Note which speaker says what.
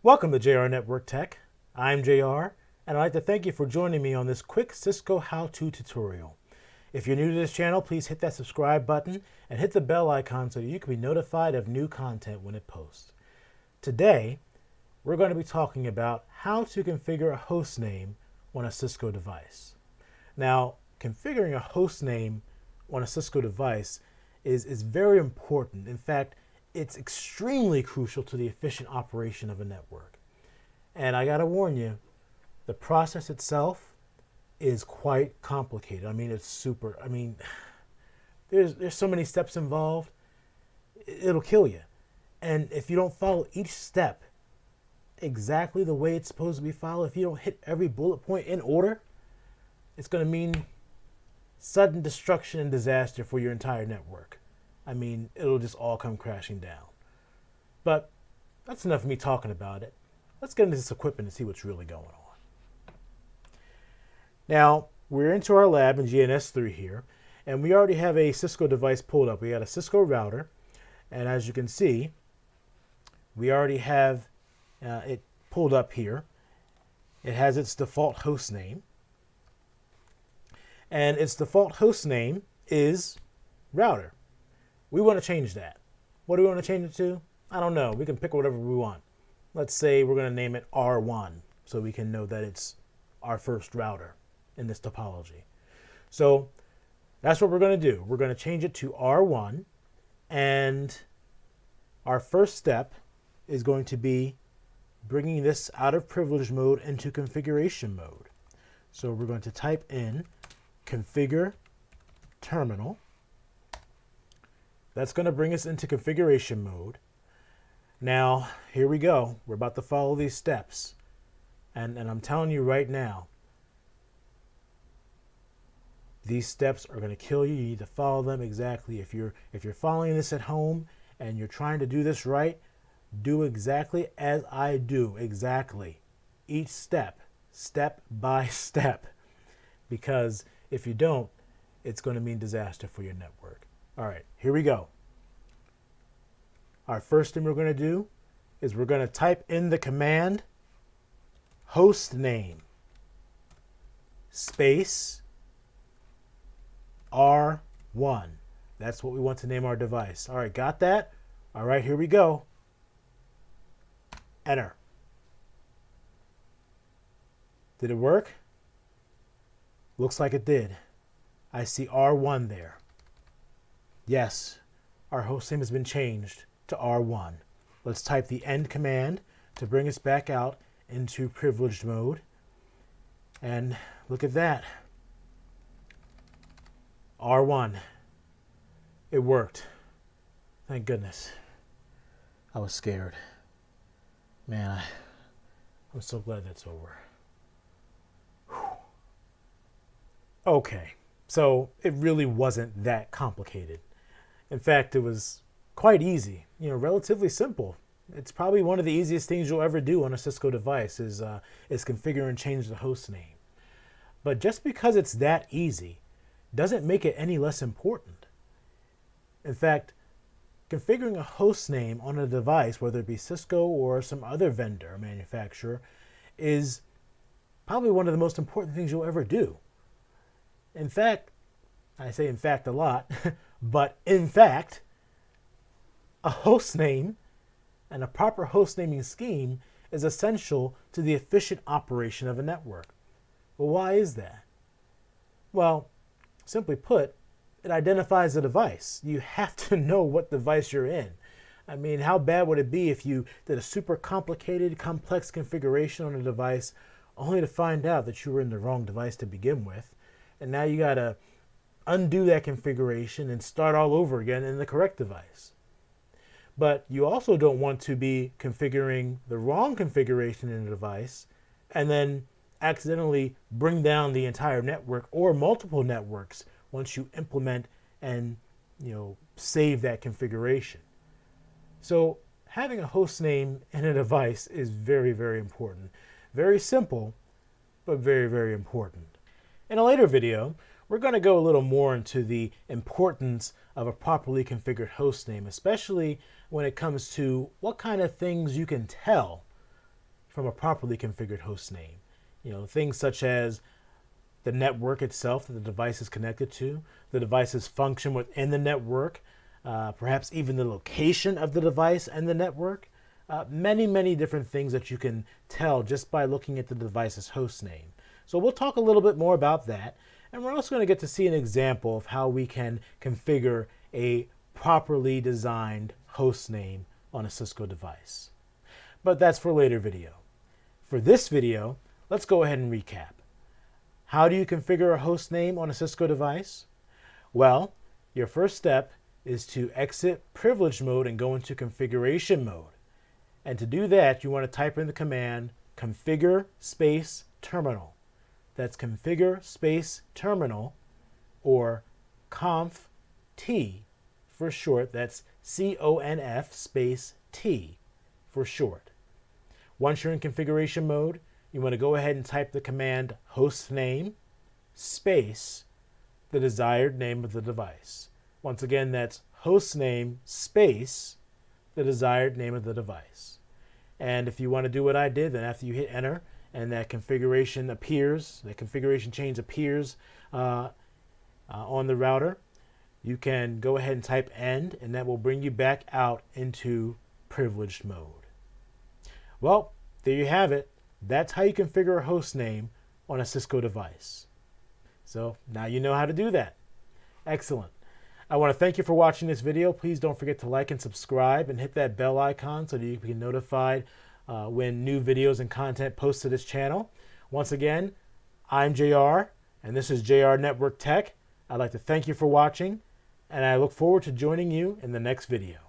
Speaker 1: Welcome to JR Network Tech. I'm JR, and I'd like to thank you for joining me on this quick Cisco how-to tutorial. If you're new to this channel, please hit that subscribe button and hit the bell icon so you can be notified of new content when it posts. Today, we're going to be talking about how to configure a host name on a Cisco device. Now, configuring a host name on a Cisco device is very important. In fact, it's extremely crucial to the efficient operation of a network. And I gotta warn you, the process itself is quite complicated. There's so many steps involved, it'll kill you. And if you don't follow each step exactly the way it's supposed to be followed, if you don't hit every bullet point in order, it's gonna mean sudden destruction and disaster for your entire network. It'll just all come crashing down. But that's enough of me talking about it. Let's get into this equipment and see what's really going on. Now, we're into our lab in GNS3 here, and we already have a Cisco device pulled up. We got a Cisco router, and as you can see, we already have it pulled up here. It has its default host name, and its default host name is router. We want to change that. What do we want to change it to? I don't know. We can pick whatever we want. Let's say we're going to name it R1 so we can know that it's our first router in this topology. So that's what we're going to do. We're going to change it to R1, and our first step is going to be bringing this out of privilege mode into configuration mode. So we're going to type in configure terminal. That's going to bring us into configuration mode. Now, here we go. We're about to follow these steps. And I'm telling you right now, these steps are going to kill you. You need to follow them exactly. If you're following this at home and you're trying to do this right, do exactly as I do. Exactly. Each step, step by step. Because if you don't, it's going to mean disaster for your network. All right, here we go. Our first thing we're going to do is we're going to type in the command hostname space R1. That's what we want to name our device. All right, got that? All right, here we go. Enter. Did it work? Looks like it did. I see R1 there. Yes, our hostname has been changed to R1. Let's type the end command to bring us back out into privileged mode. And look at that. R1. It worked. Thank goodness. I was scared. Man, I'm so glad that's over. Whew. Okay, so it really wasn't that complicated. In fact, it was quite easy, relatively simple. It's probably one of the easiest things you'll ever do on a Cisco device is configure and change the host name. But just because it's that easy doesn't make it any less important. In fact, configuring a host name on a device, whether it be Cisco or some other vendor or manufacturer, is probably one of the most important things you'll ever do. In fact, I say in fact a lot, but in fact, a host name and a proper host naming scheme is essential to the efficient operation of a network. Well, why is that? Well, simply put, it identifies the device. You have to know what device you're in. How bad would it be if you did a super complicated, complex configuration on a device only to find out that you were in the wrong device to begin with, and now you gotta undo that configuration and start all over again in the correct device. But you also don't want to be configuring the wrong configuration in a device and then accidentally bring down the entire network or multiple networks once you implement and save that configuration. So having a host name in a device is very, very important. Very simple, but very, very important. In a later video, we're going to go a little more into the importance of a properly configured host name, especially when it comes to what kind of things you can tell from a properly configured host name. Things such as the network itself that the device is connected to, the device's function within the network, perhaps even the location of the device and the network. Many, many different things that you can tell just by looking at the device's host name. So we'll talk a little bit more about that. And we're also going to get to see an example of how we can configure a properly designed host name on a Cisco device. But that's for a later video. For this video, let's go ahead and recap. How do you configure a host name on a Cisco device? Well, your first step is to exit privilege mode and go into configuration mode. And to do that, you want to type in the command configure space terminal. That's configure space terminal, or conf T for short. That's CONF space T for short. Once you're in configuration mode, you want to go ahead and type the command hostname space the desired name of the device. Once again, that's hostname space the desired name of the device. And if you want to do what I did, then after you hit enter and that configuration appears, that configuration change appears on the router, you can go ahead and type end, and that will bring you back out into privileged mode. Well, there you have it. That's how you configure a host name on a Cisco device. So now you know how to do that. Excellent. I want to thank you for watching this video. Please don't forget to like and subscribe and hit that bell icon so that you can be notified when new videos and content post to this channel. Once again, I'm JR, and this is JR Network Tech. I'd like to thank you for watching, and I look forward to joining you in the next video.